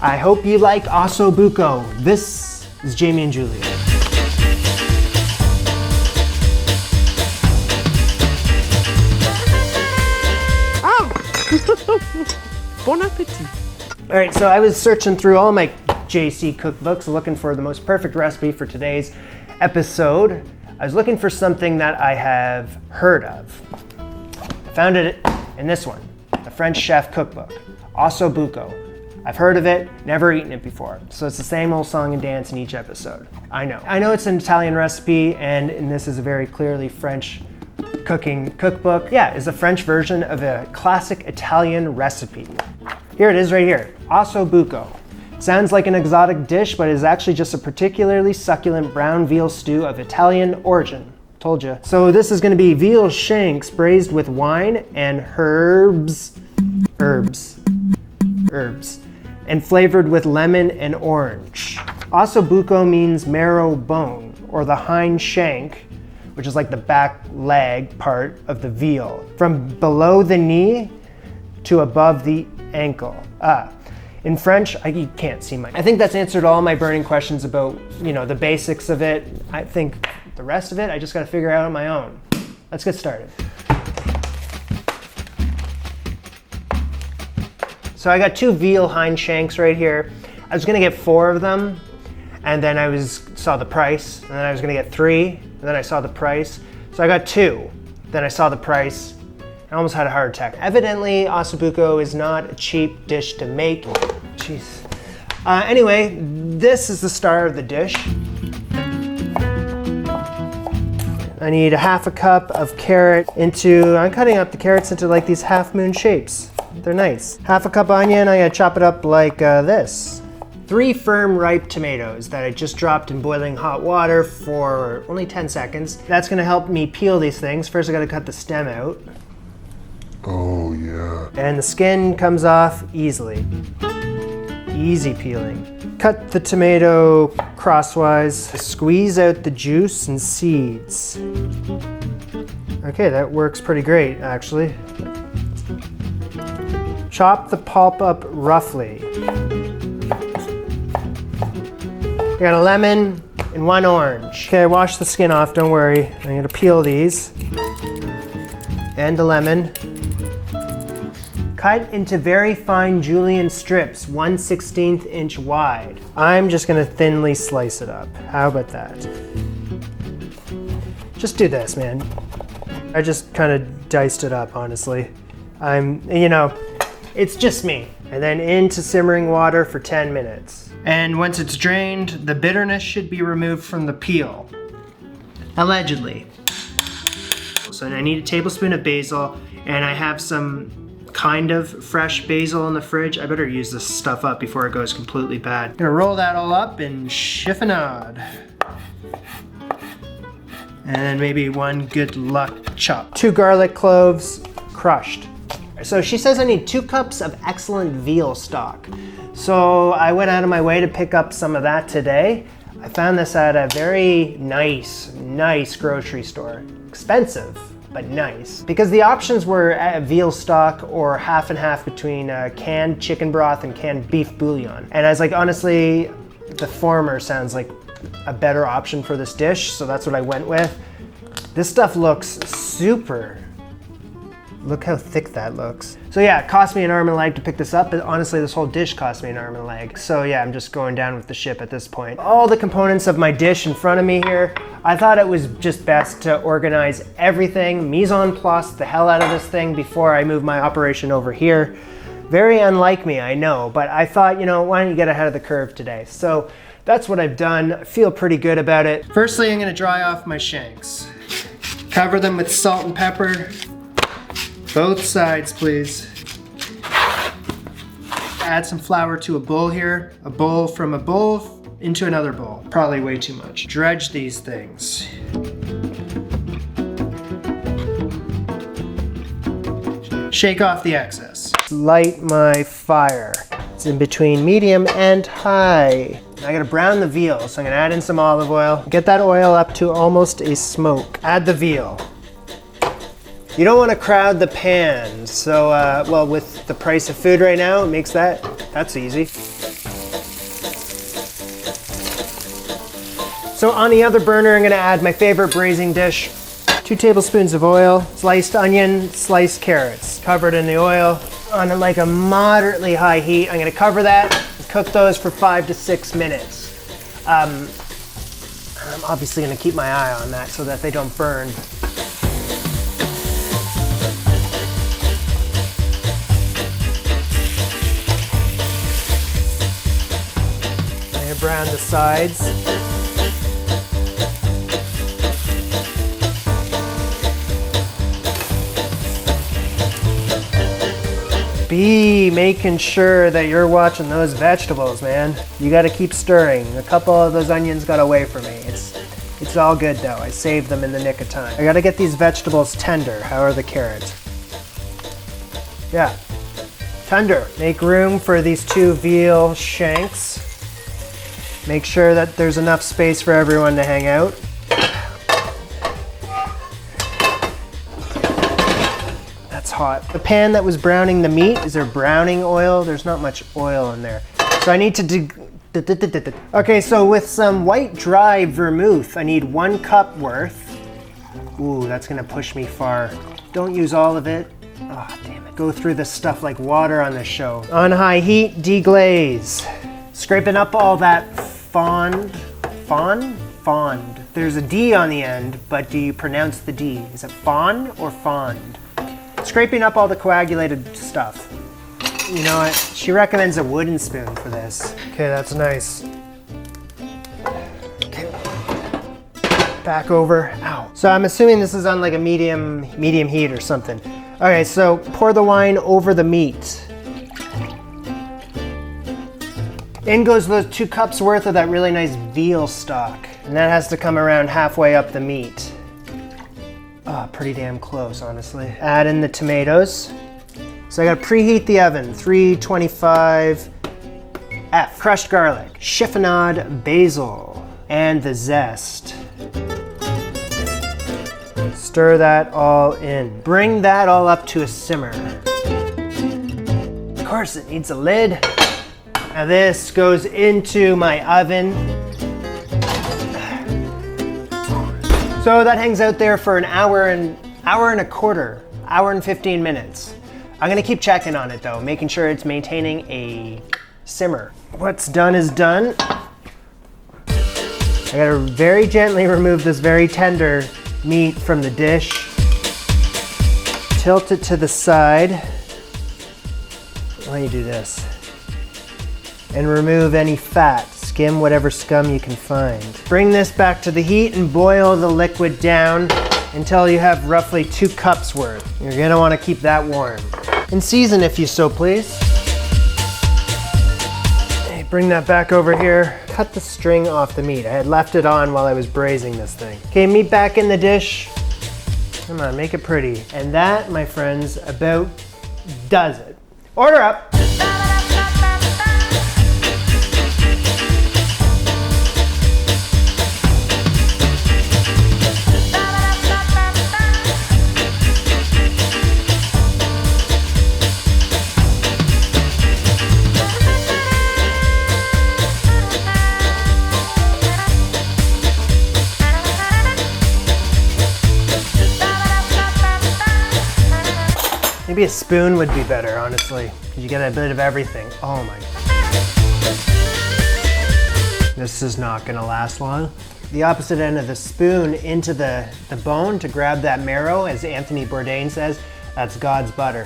I hope you like Osso Buco. This is Jamie and Julia. Bon appetit. All right, so I was searching through all my JC cookbooks looking for the most perfect recipe for today's episode. I was looking for something that I have heard of. I found it in this one, the French chef cookbook, Osso Buco. I've heard of it, never eaten it before. So it's the same old song and dance in each episode. I know it's an Italian recipe, and this is a very clearly French cooking cookbook. Yeah, it's a French version of a classic Italian recipe. Here it is right here, Osso Buco. Sounds like an exotic dish, but it is actually just a particularly succulent brown veal stew of Italian origin. Told you. So this is gonna be veal shanks braised with wine and herbs, and flavored with lemon and orange. Osso Buco means marrow bone, or the hind shank, which is like the back leg part of the veal, from below the knee to above the ankle. In French, you can't see I think that's answered all my burning questions about, the basics of it. I think the rest of it, I just gotta figure out on my own. Let's get started. So I got 2 veal hind shanks right here. I was gonna get 4 of them, and then I saw the price, and then I was gonna get 3, and then I saw the price. So I got 2, then I saw the price. I almost had a heart attack. Evidently, Osso Buco is not a cheap dish to make. Jeez. Anyway, this is the star of the dish. I need a half a cup of carrot I'm cutting up the carrots into like these half moon shapes. They're nice. Half a cup onion, I gotta chop it up like this. 3 firm ripe tomatoes that I just dropped in boiling hot water for only 10 seconds. That's gonna help me peel these things. First I gotta cut the stem out. Oh yeah. And the skin comes off easily. Easy peeling. Cut the tomato crosswise. Squeeze out the juice and seeds. Okay, that works pretty great actually. Chop the pulp up roughly. I got a lemon and 1 orange. Okay, wash the skin off, don't worry. I'm gonna peel these. And the lemon. Cut into very fine julienne strips, 1/16 inch wide. I'm just gonna thinly slice it up. How about that? Just do this, man. I just kind of diced it up, honestly. It's just me. And then into simmering water for 10 minutes. And once it's drained, the bitterness should be removed from the peel. Allegedly. So I need a tablespoon of basil, and I have some kind of fresh basil in the fridge. I better use this stuff up before it goes completely bad. I'm gonna roll that all up in chiffonade. And then maybe 1 good luck chop. 2 garlic cloves, crushed. So she says I need 2 cups of excellent veal stock. So I went out of my way to pick up some of that today. I found this at a very nice grocery store. Expensive, but nice. Because the options were veal stock or half and half between canned chicken broth and canned beef bouillon. And I was like, honestly, the former sounds like a better option for this dish, so that's what I went with. This stuff looks super. Look how thick that looks. So yeah, it cost me an arm and a leg to pick this up, but honestly this whole dish cost me an arm and a leg. So yeah, I'm just going down with the ship at this point. All the components of my dish in front of me here. I thought it was just best to organize everything, mise en place the hell out of this thing before I move my operation over here. Very unlike me, I know, but I thought, why don't you get ahead of the curve today? So that's what I've done. I feel pretty good about it. Firstly, I'm gonna dry off my shanks. Cover them with salt and pepper. Both sides, please. Add some flour to a bowl here. A bowl from a bowl into another bowl. Probably way too much. Dredge these things. Shake off the excess. Light my fire. It's in between medium and high. I gotta brown the veal, so I'm gonna add in some olive oil. Get that oil up to almost a smoke. Add the veal. You don't want to crowd the pan, so well, with the price of food right now, it makes that's easy. So on the other burner, I'm gonna add my favorite braising dish. 2 tablespoons of oil, sliced onion, sliced carrots, covered in the oil on like a moderately high heat. I'm gonna cover that and cook those for 5 to 6 minutes. I'm obviously gonna keep my eye on that so that they don't burn. I'm gonna brown the sides. Be making sure that you're watching those vegetables, man. You gotta keep stirring. A couple of those onions got away from me. It's all good though. I saved them in the nick of time. I gotta get these vegetables tender. How are the carrots? Yeah, tender. Make room for these 2 veal shanks. Make sure that there's enough space for everyone to hang out. Hot. The pan that was browning the meat, is there browning oil? There's not much oil in there. So I need to Okay, so with some white dry vermouth, I need 1 cup worth. Ooh, that's gonna push me far. Don't use all of it. Oh, damn it. Go through this stuff like water on this show. On high heat, deglaze. Scraping up all that fond. There's a D on the end, but do you pronounce the D? Is it fawn or fond? Scraping up all the coagulated stuff. You know what? She recommends a wooden spoon for this. Okay, that's nice. Okay. Back over. Ow. So I'm assuming this is on like a medium heat or something. Okay, so pour the wine over the meat. In goes those 2 cups worth of that really nice veal stock. And that has to come around halfway up the meat. Oh, pretty damn close, honestly. Add in the tomatoes. So I gotta preheat the oven, 325 F. Crushed garlic, chiffonade basil, and the zest. Stir that all in. Bring that all up to a simmer. Of course, it needs a lid. Now this goes into my oven. So that hangs out there for an hour and a quarter, hour and 15 minutes. I'm gonna keep checking on it though, making sure it's maintaining a simmer. What's done is done. I gotta very gently remove this very tender meat from the dish. Tilt it to the side. Why don't you do this? And remove any fat. Skim whatever scum you can find. Bring this back to the heat and boil the liquid down until you have roughly 2 cups worth. You're gonna wanna keep that warm. And season if you so please. Okay, bring that back over here. Cut the string off the meat. I had left it on while I was braising this thing. Okay, meat back in the dish. Come on, make it pretty. And that, my friends, about does it. Order up. Maybe a spoon would be better, honestly. You get a bit of everything. Oh my. This is not gonna last long. The opposite end of the spoon into the bone to grab that marrow, as Anthony Bourdain says, that's God's butter.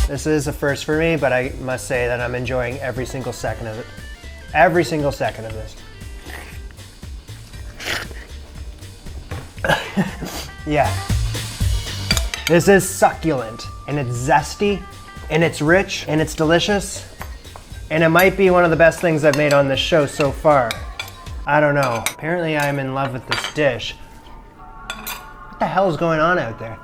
This is a first for me, but I must say that I'm enjoying every single second of it. Every single second of this. Yeah. This is succulent, and it's zesty, and it's rich, and it's delicious, and it might be one of the best things I've made on this show so far. I don't know. Apparently I'm in love with this dish. What the hell is going on out there?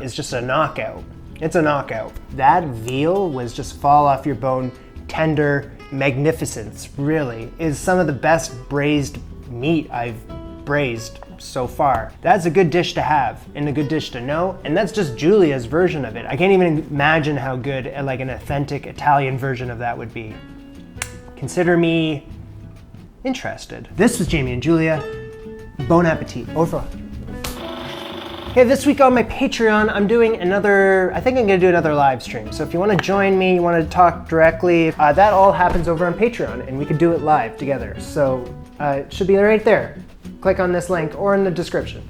It's just a knockout. It's a knockout. That veal was just fall off your bone, tender magnificence, really. Is some of the best braised meat I've braised so far. That's a good dish to have and a good dish to know, and that's just Julia's version of it. I can't even imagine how good like an authentic Italian version of that would be. Consider me interested. This was Jamie and Julia. Bon appetit. Au revoir. Okay, this week on my Patreon, I think I'm gonna do another live stream. So if you wanna join me, you wanna talk directly, that all happens over on Patreon, and we could do it live together. So it should be right there. Click on this link or in the description.